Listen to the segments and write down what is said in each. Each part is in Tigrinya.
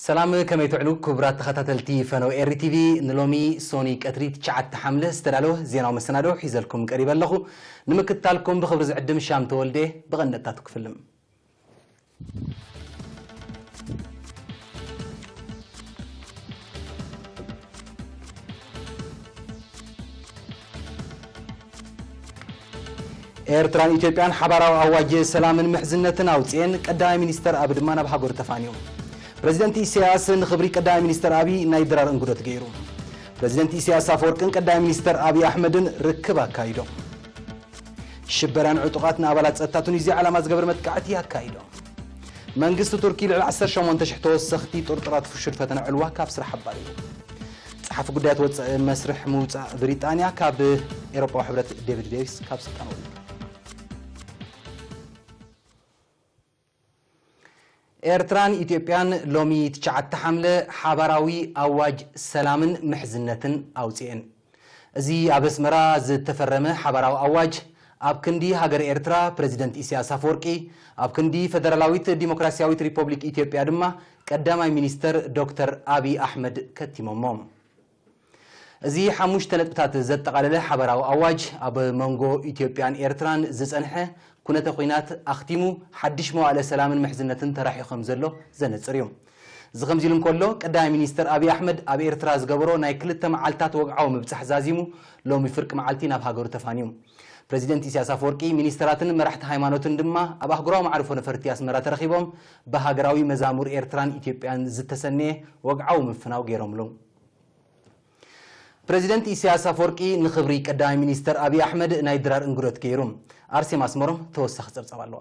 سلام كما يتعلو كبرات تخطاتلتي فنو إير تي في نلومي سوني كتريت شعت حمله استدالو زينا ومسنادو حيزلكم قريبا لخو نمكتالكم بخبر زعدم الشام تولده بغنتاتو كفلم ኤርትራን ኢትዮጵያን ሓባራዊ አዋጅ ሰላምን ምሕዝነትን አውጽየን ቀዳማይ ሚኒስተር አብይ ድማ ናብ ሃገር ተፋንዮም ፕሬዝዳንት ኢሳያስ ንኽብሪ ቀዳማይ ሚኒስተር አብይ ናይ ድራር እንግዶት ገይሩ ፕሬዝዳንት ኢሳያስ አፈወርቅን ቀዳማይ ሚኒስተር አብይ አሕመድን ርክብ አካይዶም ሽበራን ዕጡቃት ንአባላት ጸጥታ ቱኒዝያ ዓላማ ዝገበር መጥቃዕቲ አካይዶም መንግስቲ ቱርኪ ልዕሊ 18,000 ተወሰኽቲ ጥርጥራት ፍሽር ፈተና ዕልዋ ካብ ስራሕ አባሪሩ ጸሓፊ ጉዳያት ወጻኢ መስርሕ ምውጻእ ብሪጣንያ ካብ ኤውሮጳዊ ሕብረት ዴቪድ ዴቪስ ካብ ስልጣን ወሪዱ ኤርትራን ኢትዮጵያን ሎሚ ትጫዓተ ሓምለ ሓባራዊ አዋጅ ሰላምን ምሕዝነትን አውጽየን እዚ ኣብ ኣስመራ ዝተፈረመ ሓባራዊ አዋጅ ኣብ ክንዲ ሃገር ኤርትራ ፕሬዝዳንት ኢሳያስ አፈወርቂ ኣብ ክንዲ ፌደራላዊት ዲሞክራሲያዊት ሪፐብሊክ ኢትዮጵያ ድማ ቀዳማይ ሚኒስተር ዶክተር አብይ አሕመድ ከቲሞሞም እዚ ሓሙሽተ ነጥብታት ዘጠቃለለ ሓባራዊ አዋጅ ኣብ መንጎ ኢትዮጵያን ኤርትራን ዝጸንሐ ኩነተ ኹይናት አኽቲሙ ሓድሽ መዋዕለ ሰላምን ምሕዝነትን ተራሒኾም ዘሎ ዘነጽር እዩ እዚ ከምዚ ኢሉ እንከሎ ቀዳማይ ሚኒስተር አብይ አሕመድ ኣብ ኤርትራ ዝገበሮ ናይ ክልተ መዓልታት ወግዓዊ ምብጻሕ ዛዚሙ ሎሚ ፍርቂ መዓልቲ ናብ ሃገሩ ተፋንዩ ፕሬዝዳንት ኢሳያስ አፈወርቂ ሚኒስተራትን መራሕቲ ሃይማኖትን ድማ ኣብ ኣህጉራዊ ማዕርፎ ነፈርቲ ኣስመራ ተረኺቦም ብሃገራዊ መዛሙር ኤርትራን ኢትዮጵያን ዝተሰነየ ወግዓዊ ምፍናው ገይሮምሉ ፕሬዝዳንት ኢሳያስ አፈወርቂ ንኽብሪ ቀዳማይ ሚኒስተር አብይ አሕመድ ናይ ድራር እንግዶት ገይሩ አርሴ ማስመሮም ተወሳኺ ጸብጻብ ኣለዋ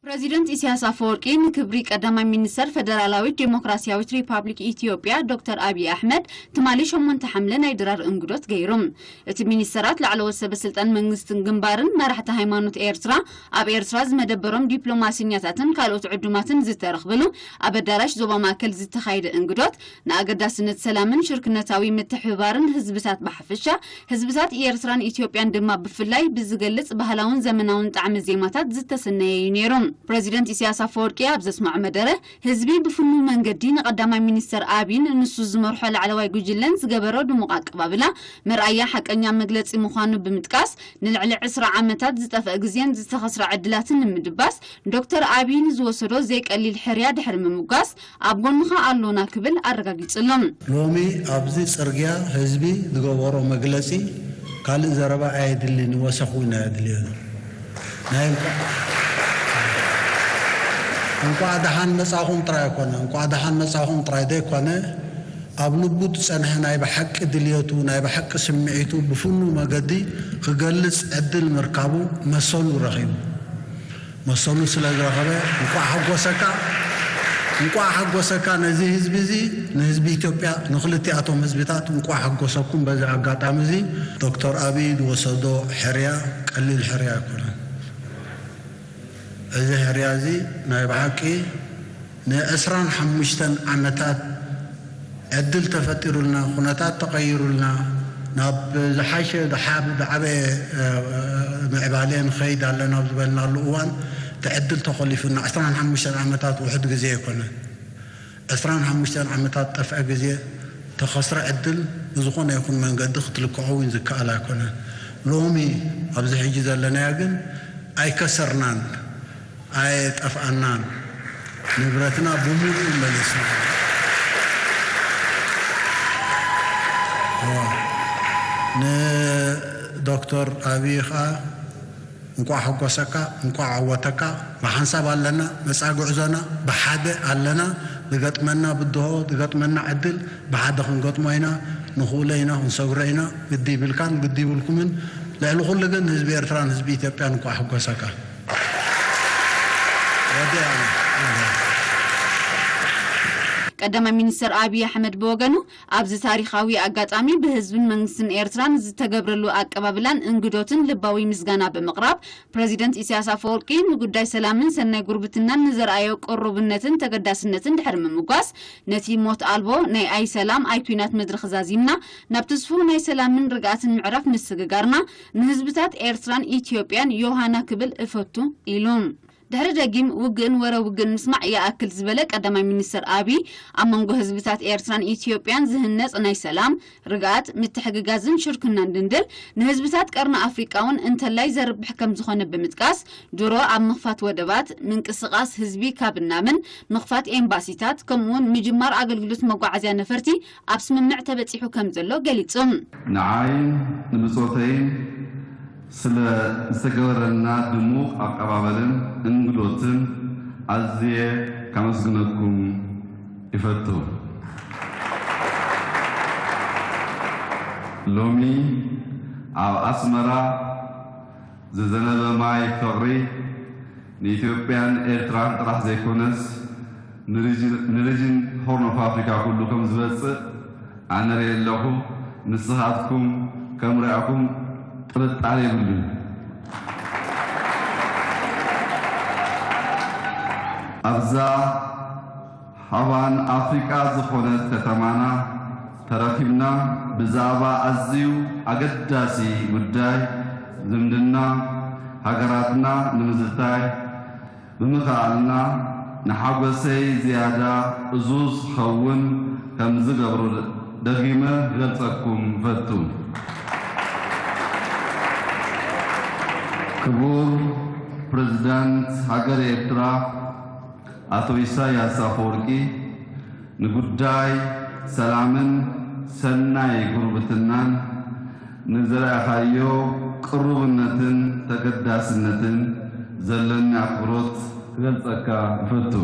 ፕሬዝዳንት ኢሳያስ አፈወርቂ ንክብሪ ቀዳማይ ሚኒስተር ፌደራላዊት ዲሞክራሲያዊት ሪፐብሊክ ኢትዮጵያ ዶክተር አብይ አሕመድ ትማሊ 8 ሓምለ ናይ ድራር እንግዶት ገይሮም እቲ ሚኒስተራት ላዕለዎት ሰበስልጣን መንግስትን ግንባርን መራሕቲ ሃይማኖት ኤርትራ ኣብ ኤርትራ ዝመደበሮም ዲፕሎማስኛታትን ካልኦት ዕዱማትን ዝተረኽብሉ ኣብ ኣዳራሽ ዞባ ማእከል ዝተኻየደ እንግዶት ንኣገዳስነት ሰላምን ሽርክነታዊ ምትሕብባርን ህዝብታት ብሓፈሻ ህዝብታት ኤርትራን ኢትዮጵያን ድማ ብፍላይ ብዝገልጽ ባህላውን ዘመናውን ጣዕሚ ዜማታት ዝተሰነየ ነይሮም ፕሬዝዳንት ኢሳያስ አፈወርቂ ኣብ ዘስማዕ መደረ ህዝቢ ብፍኑ መንገዲ ንቀዳማይ ሚኒስተር አብይን ንሱ ዝመርሖ ላዕለዋይ ጉጅለን ዝገበሮ ድሙቕ ኣቀባብላ መርኣያ ሓቀኛ መግለጺ ምዃኑ ብምጥቃስ ንልዕሊ 20 ዓመታት ዝጠፍአ ግዜን ዝተኸስረ ዕድላትን ንምድባስ ዶክተር አብይን ዝወሰዶ ዘይቀሊል ሕርያ ድሕሪ ምሙጋስ ኣብ ጎንኻ ኣሎና ክብል ኣረጋጊጽሎም ሎሚ ኣብዚ ጽርግያ ህዝቢ ዝገበሮ መግለጺ ካልእ ዘረባ ኣይድልን ወሰኹና ያድልየን ናይ እንኳን ደሃን መጻኹም ጥራይ ኮነ እንኳን ደሃን መጻኹም ጥራይ ደይኮነ ኣብ ልቡ ጸንሐ ናይ በሐቅ ድልየቱ ናይ በሐቅ ስምዒቱ ብፍኑ መገዲ ክገልጽ ዕድል ምርካቡ መሰሉ ረኺቡ መሰሉ ስለዝረኸበ እንኳን ሓጎሰካ ነዚ ህዝቢ እዚ ንህዝቢ ኢትዮጵያ ንኽልቲኣቶም ህዝብታት እንኳን ሓጎሰኩም በዚ ኣጋጣሚ እዚ ዶክተር አብይ ዝወሰዶ ሕርያ ቀሊል ሕርያ ኣይኮነን እዚ ሕርያ እዚ ናይ በሓቂ ን25 ዓመታት ዕድል ተፈጢሩልና ኩነታት ተቐይሩልና ናብ ዝሓሸ ዝዓበየ ምዕባለን ኸይድ ኣለና ዝበልናሉ እዋን ተዕድል ተኸሊፉና 25 ዓመታት ውሕድ ግዜ ኣይኮነን 25 ዓመታት ጠፍዐ ግዜ ተኸስረ ዕድል ብዝኾነ ይኹን መንገዲ ክትልክዖ እውን ዝከኣል ኣይኮነን ሎሚ ኣብዚ ሕጂ ዘለናያ ግን ኣይከሰርናን አይ ጠፍአናን ንብረትና በሙሉ መለስና ዶክተር አብይ እንኳን ሓጎሰካ እንኳን ዓወተካ ብሓንሳብ ኣለና መጻጉዕ ዞና ብሓደ ኣለና ዝገጥመና ብድሆ ዝገጥመና ዕድል ብሓደ ክንገጥሞ ኢና ንኽእለ ኢና ክንሰግሮ ኢና ግዲ ይብልካን ግዲ ይብልኩምን ልዕሊ ኩሉ ግን ህዝቢ ኤርትራን ህዝቢ ኢትዮጵያን እንኳን ሓጎሰካ ቀዳማይ ሚኒስተር አብይ አሕመድ በወገኑ ኣብዚ ታሪኻዊ አጋጣሚ ብህዝብን መንግስትን ኤርትራን ዝተገብረሉ አቀባብላን እንግዶትን ልባዊ ምስጋና በመቅራብ ፕሬዝዳንት ኢሳያስ አፈወርቂ ንጉዳይ ሰላምን ሰናይ ጉርብትናን ንዘርአዮ ቆርብነትን ተገዳስነትን ድሕሪ ምሙጋስ ነቲ ሞት አልቦ ናይ አይ ሰላም አይ ኩናት መድረኽ ዛዚምና ናብ ተስፉ ናይ ሰላምን ርግኣትን ምዕራፍ ምስግጋርና ንህዝብታት ኤርትራን ኢትዮጵያን ዮሃና ክብል እፈቱ ኢሎም ድሕሪ ደጊም ውግእን ወረ ውግእን ምስማዕ ይኣክል ዝበለ ቀዳማይ ሚኒስትር አብይ ኣብ መንጎ ህዝብታት ኤርትራን ኢትዮጵያን ዝህነጽ ናይ ሰላም ርግኣት ምትሕግጋዝን ሽርክናን ድንድል ንህዝብታት ቀርኒ ኣፍሪቃውን እንተላይ ዘርብሕ ከም ዝኾነ ብምጥቃስ ድሮ ኣብ ምኽፋት ወደባት ምንቅስቓስ ህዝቢ ካብ ናምን ምኽፋት ኤምባሲታት ከምኡውን ምጅማር ኣገልግሎት መጓዓዝያ ነፈርቲ ኣብ ስምምዕ ተበፂሑ ከም ዘሎ ገሊጹም ንዓይን ንብጾተይን ስለ ዝተገበረና ድሙቕ ኣቀባበልን እንግዶትን ኣዝየ ካመስግነኩም ይፈቱ ሎሚ ኣብ ኣስመራ ዝዘነበ ማይ ፍቕሪ ንኢትዮጵያን ኤርትራን ጥራሕ ዘይኮነስ ንሪጅን ሆርን ኦፍ ኣፍሪካ ኩሉ ከም ዝበፅእ ኣነ ርኢ ኣለኹ ንስኻትኩም ከም ርአኹም ጥርጣሬ የብሉን ኣብዛ ሃባን ኣፍሪቃ ዝኾነት ከተማና ተረኪብና ብዛዕባ ኣዝዩ ኣገዳሲ ጉዳይ ዝምድና ሃገራትና ንምዝታይ ብምኽኣልና ንሓጎሰይ ዝያዳ እዙዝ ኸውን ከም ዝገብሩ ደጊመ ገልጸኩም ፈቱ ክቡር ፕሬዝዳንት ሃገር ኤርትራ አቶ ኢሳያስ አፈወርቂ ንጉዳይ ሰላምን ሰናይ ጉርብትናን ንዘረኣኻዮ ቅሩብነትን ተገዳስነትን ዘለኒ አክብሮት ክገልጸካ ይፈቱ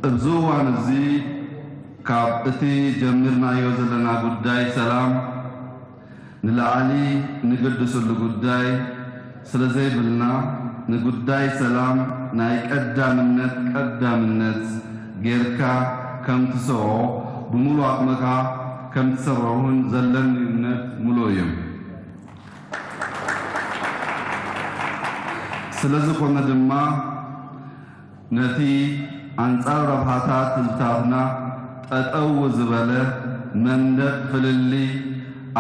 ኣብዚ እዋን እዚ ካብ እቲ ጀሚርናዮ ዘለና ጉዳይ ሰላም ንላዕሊ ንገድሰሉ ጉዳይ ስለዘይብልና ንጉዳይ ሰላም ናይ ቀዳምነት ጌርካ ከም ትሰርዖ ብምሉእ ኣቅምካ ከም ትሰርዑን ዘለኒ እምነት ሙሉእ እዩ ስለዝኾነ ድማ ነቲ ኣንጻር ረብሓታት ህዝብታትና ጠጠው ዝበለ መንደቕ ፍልሊ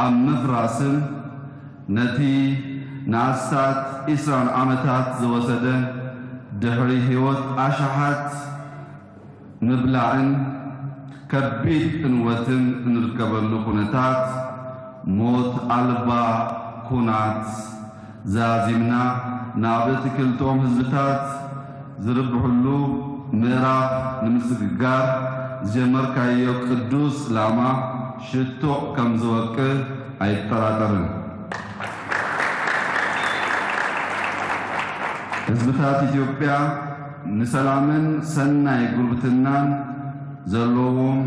ኣብ ምፍራስን ነቲ ንኣስታት 20 ዓመታት ዝወሰደ ድሕሪ ህይወት ኣሽሓት ምብላዕን ከቢድ እንወትን እንርከበሉ ኩነታት ሞት ኣልባ ኩናት ዛዚምና ናብ እቲ ክልቶም ህዝብታት ዝርብሕሉ ምዕራፍ ንምስግጋር ዝጀመርካዮ ቅዱስ ላማ ሽቶቕ ከም ዝወቅዕ ኣይጠራጠርን ህዝብታት ኢትዮጵያ ንሰላምን ሰናይ ጉርብትናን ዘለዎም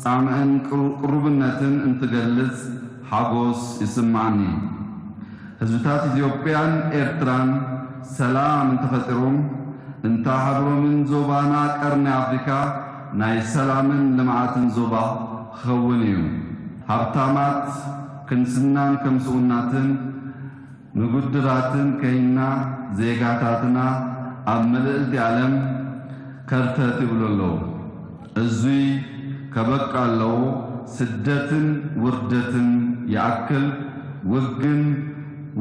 ጻምዕን ቅሩብነትን እንትገልጽ ሓጎስ ይስማዓኒ ህዝብታት ኢትዮጵያን ኤርትራን ሰላም እንተፈጢሮም እንታሃድሮምን ዞባና ቀርኒ ኣፍሪካ ናይ ሰላምን ልምዓትን ዞባ ክኸውን እዩ ሃብታማት ክንስናን ከምስኡናትን ንጉድራትን ከይና ዜጋታትና ኣብ መልእልቲ ዓለም ከርተት ይብሉ ኣለዉ እዙይ ከበቃ ኣለዎ ስደትን ውርደትን ይኣክል ውግን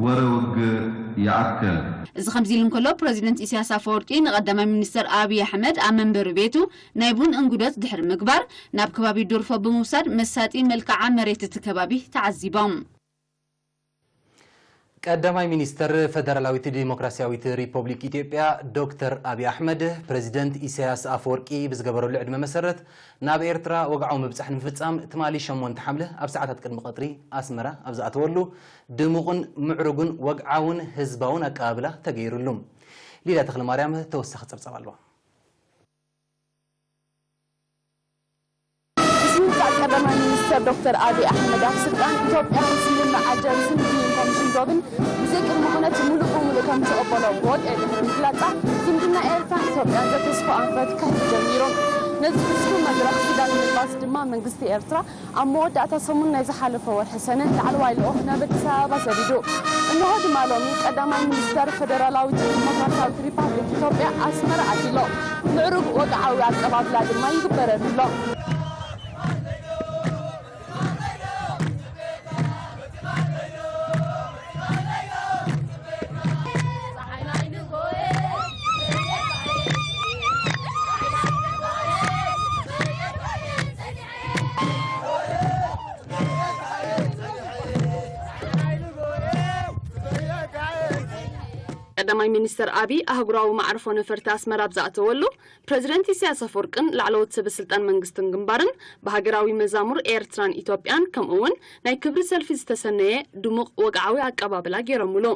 ወረ ውግእ ይኣክል እዚ ከምዚ ኢሉ እንከሎ ፕሬዚደንት ኢሳያስ አፈወርቂ ንቀዳማይ ሚኒስትር አብይ አሕመድ ኣብ መንበሪ ቤቱ ናይ ቡን እንጉዶት ድሕሪ ምግባር ናብ ከባቢ ዶርፎ ብምውሳድ መሳጢ መልክዓ መሬት እቲ ከባቢ ተዓዚቦም ቀዳማይ ሚኒስትር ፌደራላዊት ዲሞክራሲያዊት ሪፐብሊክ ኢትዮጵያ ዶክተር አብይ አሕመድ ፕሬዚደንት ኢሳያስ አፈወርቂ ብዝገበረሉ ዕድመ መሰረት ናብ ኤርትራ ወግዓዊ ምብጻሕ ንምፍጻም ትማሊ 8 ሓምለ ኣብ ሰዓታት ቅድሚ ቀጥሪ ኣስመራ ኣብ ዝኣተወሉ ድሙቕን ምዕሩግን ወግዓውን ህዝባውን ኣቀባብላ ተገይሩሉ ሊላ ተክለ ማርያም ተወሳኺ ፀብፀብ ኣለዋ ቀዳማይ ሚኒስትር ዶክተር አብይ አሕመድ ኣብ ስልጣን ኢትዮጵያ ስልም ዓጀብ ስንዲ ኮሚሽን ዞብን ብዘይቅድመ ኩነት ሙሉእ ከም ተቐበሎ ወድዒ ምፍላጣ ዝምድና ኤርትራን ኢትዮጵያን ዘተስፋ ኣንፈት ከጀሚሮም ነዚ ፍጹም መድረኽ ሱዳን ምጥባስ ድማ መንግስቲ ኤርትራ ኣብ መወዳእታ ሰሙን ናይ ዝሓለፈ ወርሒ ሰነ ላዕለዋይ ልኡኽ ናብ ኣዲስ ኣበባ ሰዲዱ እንሆ ድማ ሎሚ ቀዳማይ ሚኒስትር ፌደራላዊት ዲሞክራሲያዊት ሪፐብሊክ ኢትዮጵያ ኣስመራ ኣዲሎ ምዕሩግ ወግዓዊ ኣቀባብላ ድማ ይግበረሉ ቀዳማይ ሚኒስተር አቢ አህጉራዊ ማዕርፎ ነፈርቲ አስመራ ብዛእተወሉ ፕሬዝደንት ኢሳያስ አፈወርቅን ላዕለዎት ሰበስልጣን መንግስትን ግንባርን በሀገራዊ መዛሙር ኤርትራን ኢትዮጵያን ከምኡውን ናይ ክብሪ ሰልፊ ዝተሰነየ ድሙቕ ወግዓዊ አቀባበላ ገይረሙሉ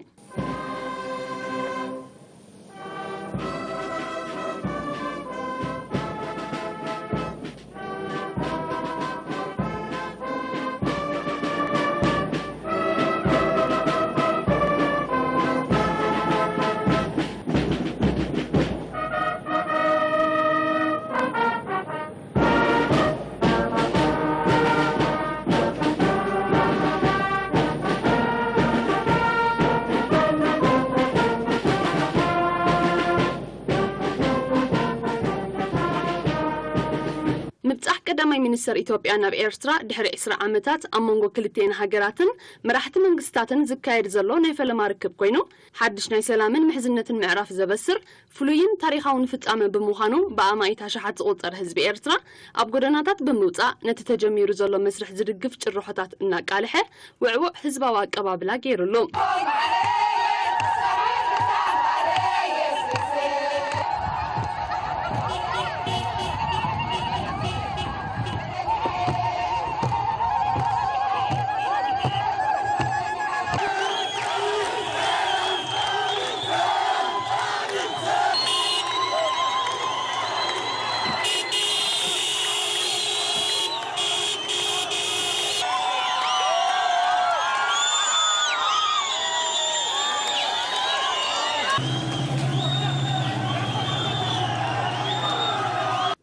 مبتح قدامي منستر إثيوبيا ناب إيرترا دحر 10 عامات أمونغو كلتين هاجراتن مراحت منغستاتن زكايد زلو نايفل ماركب كوينو حدش ناي سلامن محزنة معرف زبسر فلوين تاريخاون فتقام بموخانو بأمايت هشحات قطر حزب إيرترا أبقرناتات بموطا نتتجميرو زلو مسرح زرقف جروحاتات الناقالحة وعوق حزبا واقبابلا غيرلو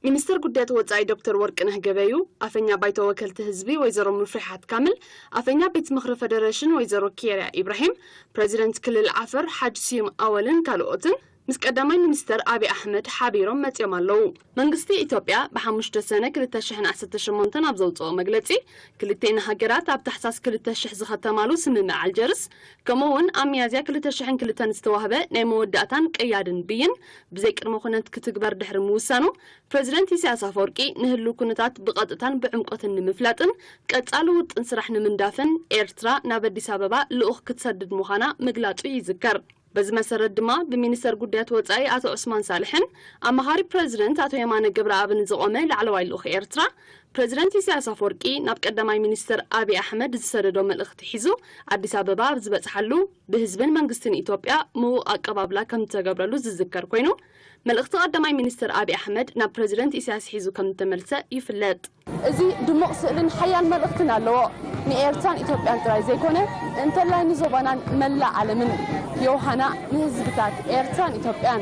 ሚኒስትር ጉዳያት ወጻኢ ዶክተር ወርቅነህ ገበዩ አፈኛ ባይቶ ወከልት ህዝቢ ወይዘሮ ሙፍሪሓት ካምል አፈኛ ቤት ምክር ፌደሬሽን ወይዘሮ ኪሪያ ኢብራሂም ፕሬዚደንት ክልል ዓፈር ሓጅ ሲም አወልን ካልኦትን ምስ ቀዳማይ ሚኒስተር አቢ አሕመድ ሓቢሮም መጽዮም አለው መንግስቲ ኢትዮጵያ በ5 ሰነ 2018 ኣብ ዘውጽኦ መግለጺ ክልቴና ሃገራት ኣብ ተሕሳስ 2000 ዝኸተማሉ ስምምዕ አልጀርስ ከምኡውን ኣብ ሚያዝያ 2002 ዝተዋህበ ናይ መወዳእታን ቀያድን ብይን ብዘይ ቅድመ ኩነት ክትግበር ድሕሪ ምውሳኑ ፕሬዝደንት ኢሳያስ አፈወርቂ ንህሉ ኩነታት ብቐጥታን ብዕምቆትን ንምፍላጥን ቀጻሉ ውጥን ስራሕ ንምንዳፍን ኤርትራ ናብ አዲስ አበባ ልኡኽ ክትሰድድ ምዃና ምግላጹ ይዝከር በዝመሰረት ድማ በሚኒስተር ጉዳያት ወጻኢ አቶ ዑስማን ሳልሕን አማኻሪ ፕሬዝደንት አቶ የማነ ገብረአብን ዝቆመ ላዕለዋይ ልኡኽ ኤርትራ ፕሬዝደንት ኢሳያስ አፈወርቂ ናብ ቀዳማይ ሚኒስተር አቢ አሕመድ ዝሰደዶ መልእኽቲ ሒዙ አዲስ አበባ ዝበጽሐሉ በህዝብን መንግስትን ኢትዮጵያ ምዉቕ አቀባብላ ከም ተገብረሉ ዝዝከር ኮይኑ መልእኽቲ ቀዳማይ ሚኒስተር አቢ አሕመድ ናብ ፕሬዝደንት ኢሳያስ ሒዙ ከም ተመልሰ ይፍለጥ እዚ ድሙቕ ስእልን ሓያል መልእኽትን ኣለዎ ንኤርትራን ኢትዮጵያን ጥራይ ዘይኮነ እንተላይ ንዞባናን መላእ ዓለምን የውሃና ንህዝብታት ኤርትራን ኢትዮጵያን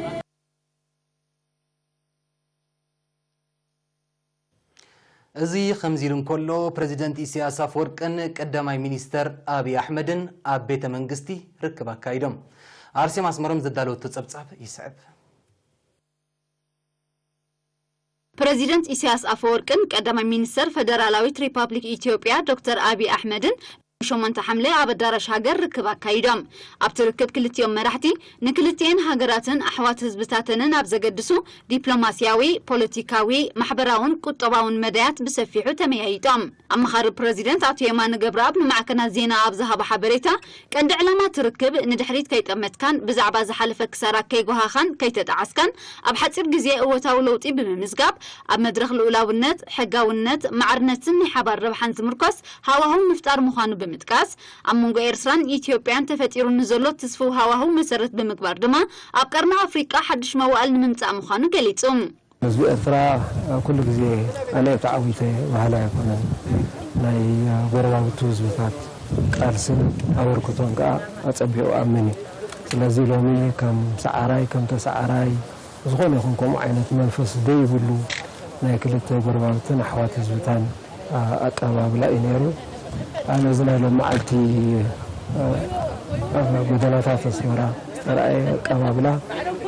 እዚ ከምዚሉን ኮሎ ፕሬዝደንት ኢሳያስ አፈወርቅን ቀዳማይ ሚኒስተር አቢ አሕመድን ኣብ ቤተ መንግስቲ ርክብ አካይዶም አርሴማ አስመሮም ዘዳለወት ተጸብጻብ ይስዕብ ፕሬዚደንት ኢሳያስ አፈወርቅን ቀዳማይ ሚኒስተር ፌደራላዊት ሪፐብሊክ ኢትዮጵያ ዶክተር አቢ አሕመድን شومنت حملة عبدالرش هاجر ركب كايدام أبتركب كلتيوم مرحتي نكلتين هاجراتن أحوات حزبتاتن نابزجدسو دبلوماسياوي بوليتيكاوي محبراون كتباون مدات بسفيحو تميايتام أما خارب بريزيدنت عطيمان جبراب معكنا زينا أبزها بحبريتا كان علامات تركب ندحريت كيت أمتكان بزعباز حلف كسرا كيجوها خان كيت تعسكن أبحث الجزيء وتاولوتي بمزجاب أب مدرخ الأولى حجاونت معرنتن حبر ربحان زمركس هواهم مفتار مخانو متكاس أمونغو إيرتران إثيوبيان تفتيرون نزولات تسفو هواهو مسرت بمكبار دما أبقرنا أفريقيا حدش موال نممتع مخانو قليتهم نزو إيرترا كل جزي أنا تعويته وهلا يكون ناي غروا بتوز بفات كارسن أوركتون كا أتبعوا أمني لازم لومي كم سعراي كم تسعراي زغون يكونكم عينة منفس دي بلو ناي كلت غروا بتن حوات زبتان أقرب لا ينيرو أنا زنا لما عدتي بدلاتات الصورة رأي قبابلا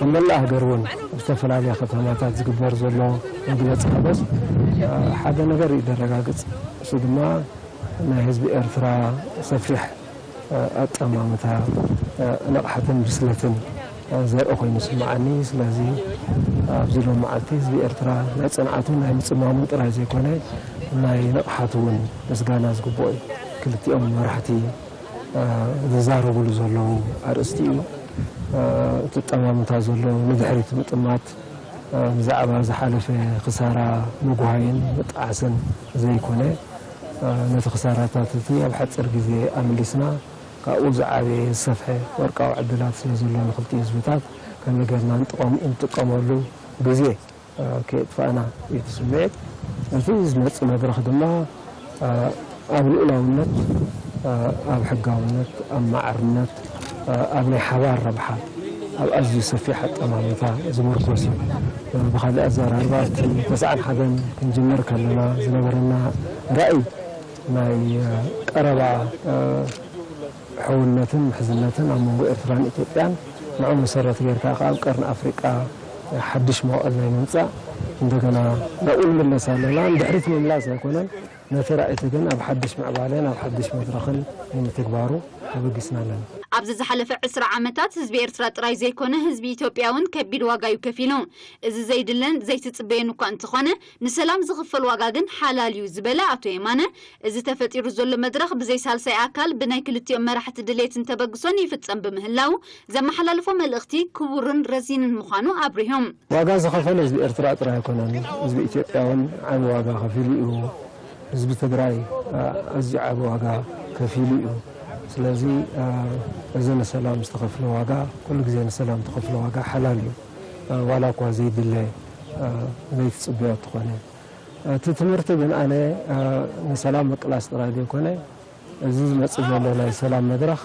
ومن الله قرون استفلا لي ختماتات زقبر زلو مقلت بس حدا نقر يدرقاقت سودما ما حزب إيرترا صفيح أتمامتها نقحة بسلة زي أخوي مسمعني سلازي بزلو معلتي حزب إيرترا نتصنعتون هاي مسمامون ترى زي كونه ناي نقحتون مسقانا زقبوي كلتي أم مرحتي زارو بلو زلو أرستيو تطممتا زلو ندحريت مطمات بزعبا زحالف خساره مغواين مطعسن زي كونه نت خساراتات تي اب حصر غزي امليسنا كاو زعابي صفحه ورقاو عدلات سلازلو نخلتي حزبታት كنغرنا نطقمولو غزي كيطفانا يتسمعت الفيز نص مدرخ دما اب الاولويات اب حقاونت ام معرنت اب حوار ربحه اب ازي صفي حق امامتا زمركوس بخال ازار اربعه تسعه حدن كنجمر كلنا زنبرنا راي ماي قربا حولنتن محزنتن امو ارتران اثيوبيان مع مسرت غيركا قاب قرن افريقيا حدش موقل يمصا عندنا نقول من لسالنا دحرت من لاس يكونن نترأيت جن اب حدش معبالين اب حدش مدرخن من تكبارو بقسنا لنا ኣብዚ ዝሓለፈ 10 ዓመታት ህዝቢ ኤርትራ ጥራይ ዘይኮነ ህዝቢ ኢትዮጵያውን ከቢድ ዋጋ ይከፊሉ እዚ ዘይድለን ዘይትጽበየን እኳ እንትኾነ ንሰላም ዝኽፈል ዋጋ ግን ሓላል እዩ ዝበለ ኣቶ የማነ እዚ ተፈጢሩ ዘሎ መድረኽ ብዘይ ሳልሳይ ኣካል ብናይ ክልቲኦም መራሕቲ ድሌትን ተበግሶን ይፍጸም ብምህላው ዘመሓላልፎ መልእኽቲ ክቡርን ረዚንን ምዃኑ ኣብሪሆም ዋጋ ዝኸፈለ ህዝቢ ኤርትራ ጥራይ ኣይኮነን ህዝቢ ኢትዮጵያውን ዓቢ ዋጋ ከፊሉ እዩ ህዝቢ ትግራይ ኣዝዩ ዓቢ ዋጋ ከፊሉ እዩ ስለዚህ እዘን ሰላም ዝተኸፍለ ዋጋ ኩሉ ግዜ ሰላም ተኸፍለ ዋጋ ሓላል እዩ ዋላ እኳ ዘይድለ ዘይትጽበዮ ትኾነ እቲ ትምህርቲ ግን ኣነ ንሰላም መቅላስ ጥራይ ዘይኮነ እዚ ዝመጽእ ዘሎ ናይ ሰላም መድረኽ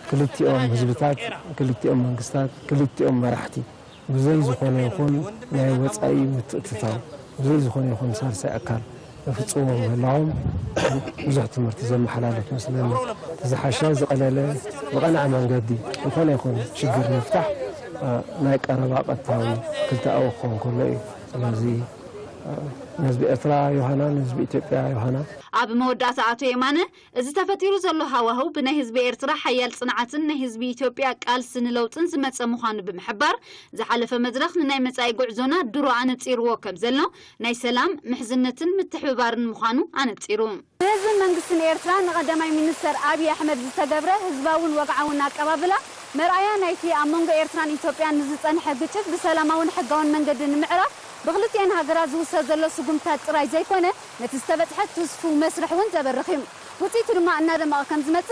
ክልቲኦም ህዝብታት ክልቲኦም መንግስታት ክልቲኦም መራሕቲ ብዘይ ዝኾነ ይኹን ናይ ወጻኢ ምትእትታው ብዘይ ዝኾነ ይኹን ሳልሳይ ኣካል ፍጹም ምህላዎም ብዙሕ ትምህርቲ ዘመሓላለፍ መስለኒ ዝሓሸ ዝቐለለ ብቐንዓ መንገዲ እንተነ ይኹን ሽግር ምፍታሕ ናይ ቀረባ ቀጥታዊ ክልተኣዊ ክኸውን ከሎ እዩ ስለዚ ህዝቢ ኤርትራ ዮሃና ህዝቢ ኢትዮጵያ ዮሃና ኣብ መወዳእታ ኣቶ የማነ እዚ ተፈጢሩ ዘሎ ሃዋህው ብናይ ህዝቢ ኤርትራ ሓያል ጽንዓትን ናይ ህዝቢ ኢትዮጵያ ቃልሲ ንለውጥን ዝመጸ ምዃኑ ብምሕባር ዝሓለፈ መድረኽ ንናይ መጻኢ ጉዕዞና ድሮ ኣነጺርዎ ከም ዘሎ ናይ ሰላም ምሕዝነትን ምትሕብባርን ምዃኑ ኣነጺሩ ህዝቢ መንግስትን ኤርትራ ንቀዳማይ ሚኒስተር አብይ አሕመድ ዝተገብረ ህዝባውን ወግዓውን ኣቀባብላ መርኣያ ናይቲ ኣብ መንጎ ኤርትራን ኢትዮጵያን ዝጸንሐ ግጭት ብሰላማውን ሕጋውን መንገዲ ንምዕራፍ بغلطين هاجرات وصل له سجمتات طراي زي كونه نتستبتحت تصفو مسرح وانت بالرخيم وتيت لما أن هذا ما كان زمت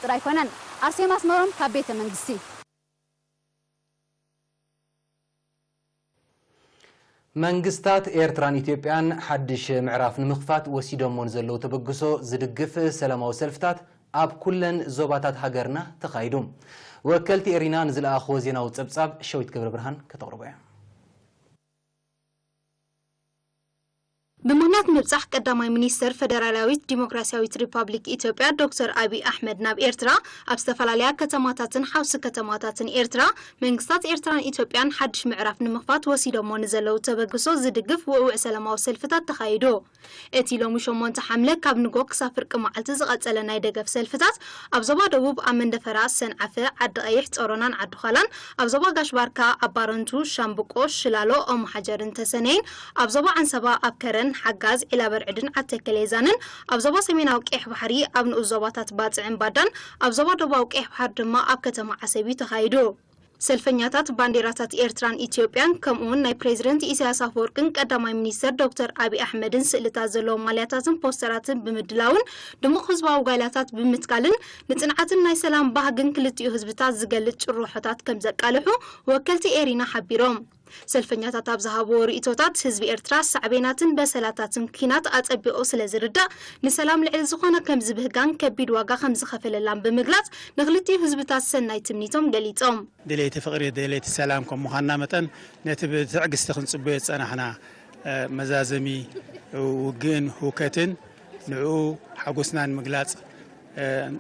طراي كونن أرسي ما اسمهم كبيت منجستي መንግስታት ኤርትራን ኢትዮጵያን ሓድሽ ምዕራፍ ንምኽፋት ወሲዶሞን ዘለው ተበግሶ ዝድግፍ ሰላማዊ ሰልፍታት ኣብ ኩለን ዞባታት ሃገርና ተኻይዱ ወከልቲ ኤሪና ንዝለኣኽዎ ዜናዊ ጸብጻብ ሸዊት ገብረ ብርሃን ከተቕርበያ بمهنات مبصح قدامي منيستر فدرالويت ديمقراطيويت ريبابليك إثيوبيا دكتور أبي أحمد ناب إيرترا أبستفالاليا كتماتاتن حوس كتماتاتن إيرترا منقصات إيرتران إثيوبيان حدش معرف نمخفات وسيدومون زلو تبقسو زدقف ووع سلاماو سلفتات تخايدو اتي لو مشومون تحمله كاب نقوك سافر كمعلت زغات سلناي دقف سلفتات أبزبا دوبوب أمن دفراس سنعفة عد أيحت أورونان عد خلان أبزبا قاشباركا أبارنتو شامبوكوش شلالو أو محجرن تسنين أبزبا عن سبا أبكرن حجاز إلى برعدن عتكليزانن أبزبا سميناو كيح بحري أبن أزوباتات باتعن بادن أبزبا دوباو كيح بحر دما أبكتما عسبي تخايدو سلفنياتات بانديراتات إيرتران إثيوبيان كمون ناي بريزيدنت إسياس أفورقن قدامي منيستر دكتور أبي أحمدن سئلتات زلو مالياتاتن بوستراتن بمدلاون دمو خزباو غايلاتات بمتكالن نتنعاتن ناي سلام باهقن كلتيو حزبتات زقلت روحتات كم زقالحو وكلتي إيرينا حبيروم سلفنياتات أبزهابو رئيتوتات حزب إيرترا سعبيناتن بسلاتاتن كينات أتأبئو سلازردا نسلام لعلزخونا كم زبهقان كبيد واقا خمز خفل اللام بمقلات نغلتي حزبتات سناي تمنيتهم قليتهم دليت فقري دليت سلامكم مخانا متن نتب تعقس تخنص بيت أنا حنا مزازمي وقين هوكتن نعو حقوسنا المقلات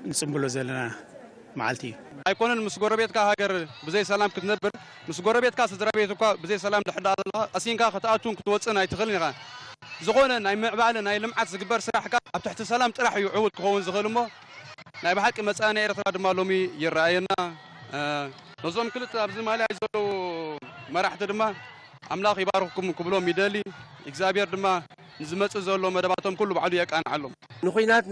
نسمبلو زلنا معلتي أيكون مسجوربيت كهاجر بزي سلام كتنبر مسجوربيت كاس دربيت وكا بزي سلام لحد أسين كا خطأتون كتوصلنا يتخلنا زغونا ناي معبالنا ناي لمعت زجبر سلاح كا تحت سلام ترح يعود كون زغلمه ناي بحق مسألة إيرترا دمالومي يرأينا نظام كل تابز مالي عزلو ما راح تدمه أملاخ يبارككم كبلهم يدلي إكزابير دما نزمت زولو مدباتهم كله بعدو يكان علم نخينات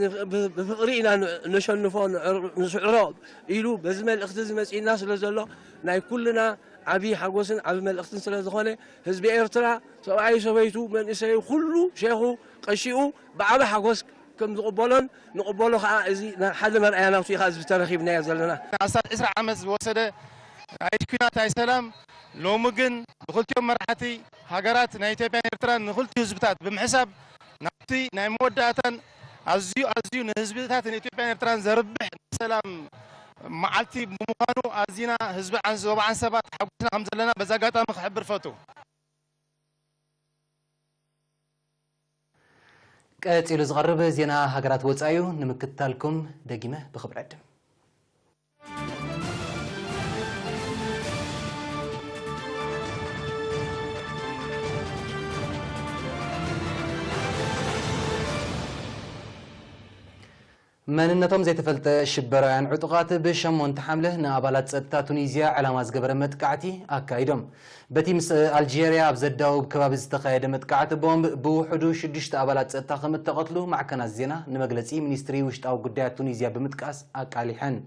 بفقرينا نشنفون نسعرو إلو بزمن الاختز مسئي الناس لزولو ناي كلنا عبي حقوسن عبي من الاختن سلازخونه حزب إيرترا سواعي سويتو من إسرائيل كله شيخو قشيو بعبي حقوس كم نقبلون خا ازي حد مرأينا وشي خاز بترخيبنا يا زلنا عصر اسرع عمز وسده عيش كنا تاي سلام لو مجن بخلتيوم مرحتي هاجرات نايتيبيا إيرترا نخلتي حزبتات بمحساب نقتي ناي موداتن أزيو نحزبتات نايتيبيا إيرترا زربح سلام معلتي بمخانو أزينا حزب عن زوب عن سبات حبسنا خمس لنا بزاقات مخبر فتو قاتل زغرب زينا هاجرات وصايو نمكتالكم دقيمه بخبر عدم مننتهم زي تفلت شبرايان عطقات بشمونت حمله نابالات ጸጥታ ቱኒዚያ ዓላማ ዝገበረ መጥቃዕቲ አካይዶም በቲ ምስ አልጄሪያ ኣብዘዳው ከባቢ ዝተኻየደ መጥቃዕቲ ቦምብ ብውሕዱ 6 ኣባላት ጸጥታ ከምተቀትሉ ማዕከናት ዜና ንመግለጺ ሚኒስትሪ ውሽጣዊ ጉዳያት ቱኒዚያ ብምጥቃስ አቃሊሐን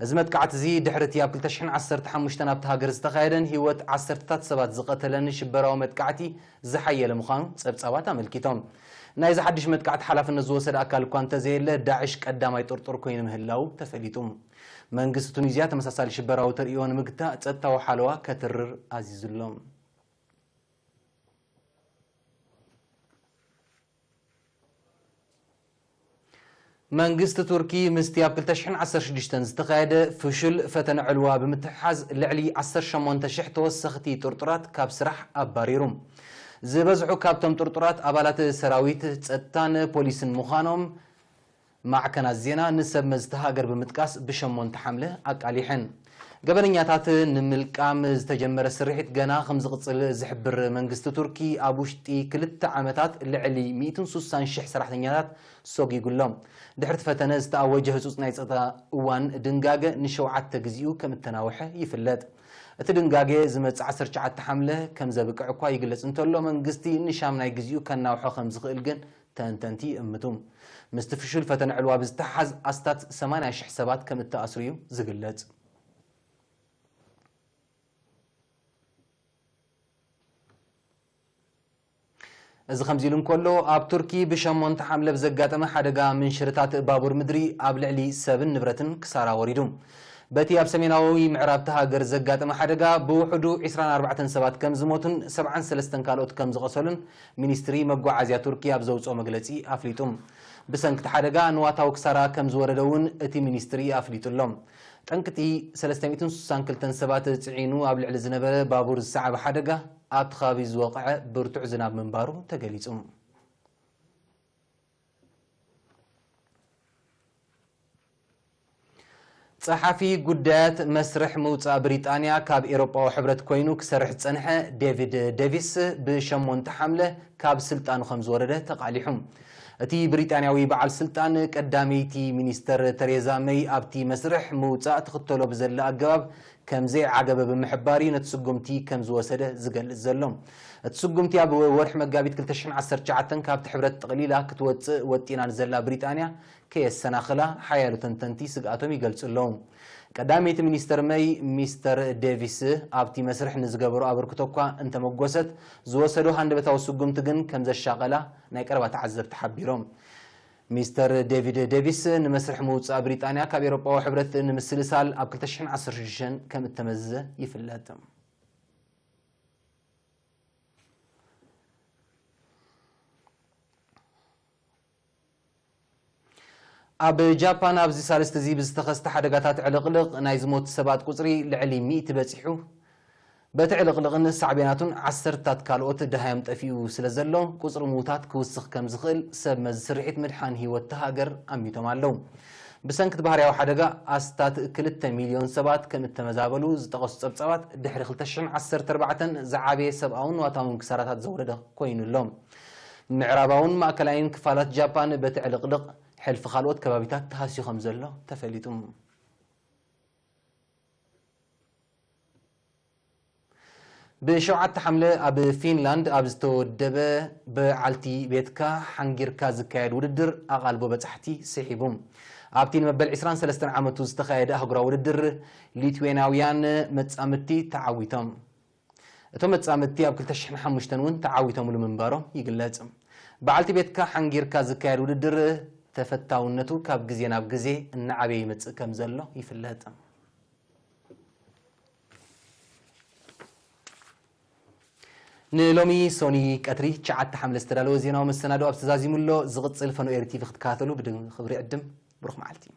እዚ መጥቃዕቲ እዚ ድሕርቲ ኣብ 2015 ኣብቲ ሃገር ዝተኻየደን ህይወት 10 ሰባት ዝቀተለን ሽበራዊ መጥቃዕቲ ዝሓየለ ምዃኑ ጸብጻባት አመልኪቶም نايز حدش متقعد حلفنا زوسد أكل كونت زي اللي داعش قدام يطرطر كوين مهلاو تفليتهم منقص تونيزيا تمساسال شبرا وتريون مقتا تستا وحلوة كترر عزيز اللهم منقص تركي مستياب كل تشحن 10 شديشتن استقاعد فشل فتن علوا بمتحاز لعلي 10 شمون تشح توسختي طرطرات كاب سرح أباريروم زبزعو كابتم طرطرات أبالات سراويت ጸጥታን ፖሊስን مخانهم مع كان الزينة نسب مزتهاجر بمتقاس بشمون تحمله أقاليحن قبلنياتات نملكام زتجمر السريحة جنا 5 قصل زحبر منقست تركي أبوشتي كلت عمتات لعلي 160 شح سرحتنيات سوق يقول لهم دحرت فتنة استأوجه سوس نايت وان دنجاجة نشوعات تجزيو كم التناوحة يفلت التدنجاجة زمت 10 شعات تحمله كم زبق عقاي يجلس انتولو منقستي نشام ناي جزيو كان ناوحة 5 قلقن تنتنتي أمتهم مستفشل فتن علوا بزتحز أستات 8 شح حسابات كم التأسريو زقلت إذا خمزيلون كله أب تركي بشمون تحمله بزقات ما حدقا من شرطات بابور مدري أبلعلي 7 نبرتن كسارا وريدهم باتي أب سميناوي معراب تهاجر زقات ما حدقا بوحدو 24 سبات كم زموتن 73 كالوت كم زغسلن مينستري مقوع عزيا تركيا بزوجو مجلسي أفليتهم بسنك تحدقا نواتاو كسارا كم زوردون اتي مينستري أفليتلهم تنكتي 360 كلتن سبات تعينو أبلع لزنبرة بابور الساعة بحدقا أبتخابي زوقع برتع زناب منبارو تقليتهم صحفي قدات مسرح موصا بريطانيا كاب إيروبا وحبرت كوينو كسرح تصنحة ديفيد ديفيس بشمون تحمله كاب سلطان 5 ورده تقاليحهم اتي بريطانياوي بعل سلطان قداميتي مينستر تريزا مي ابتي مسرح موصا تختلو بزل اجواب كم زي عقب بمحباري نتسقمتي كم زوسده زقل زلهم تسقمتي اب ورح مقابيت 2010 شعتن كاب تحبرت تقليله كتوص وطينا نزلا بريطانيا كي السناخلا حيالو تنتنتي سقاتهم يقلصلهم قداميت مينستر مي مستر ديفيس ابتي مسرح نزغبرو ابركتوكا انت مغوست زوسدو هاند بتاو سقمت جن كم زشاقلا ناي قربا تعذب تحبيرهم مستر ديفيد ديفيس نمسرح موصا بريطانيا كاب اوروبا وحبرت نمسلسال اب 2010 كم تمز يفلاتم اب جابان ابزي سالست زي بزتخست حدقاتات علقلق نايزموت سبات قصري لعلي 100 بصحو بتعلقلق نس عبيناتون 10 كالوت دهايم طفيو سلازلو قصر موتات كوسخ كم زخل سب مزرحيت مدحان هيوت تهاجر اميتم አለው بسنكت بحرياو حدقا استات 2 مليون سبات كم تمزابلو زتقص صبصبات دحر 2014 زعابي سباون واتاون كسارات زورده كوينلهم معراباون ماكلاين كفالات جابان بتعلقلق حلف خالوت كبابيتات تهاسيو خمزلو تفليتم بشوعة حملة أب فنلاند أبزتودب بعلتي بيتكا حنجركا زكايد وددر أغالبو بتحتي سحيبهم أبتين مبل عسران سلستن عامتو استخايد أهقرا وددر ليتويناويان متسامتي تعاويتهم اتوم متسامتي أب كل تشحن حمشتنون تعاويتهم لمنبارو يقلاتهم بعلتي بيتكا حنجركا زكايد وددر تفتاونتو كاب جزينا بجزي النعبي متسكم زلو يفلاتهم نلومي سوني كاتري شعات حمل استدلال وزينا ومستندو أبتزازي ملو زغط صلفنو إيرتي في اختكاتلو بدون خبري قدم بروح معلتي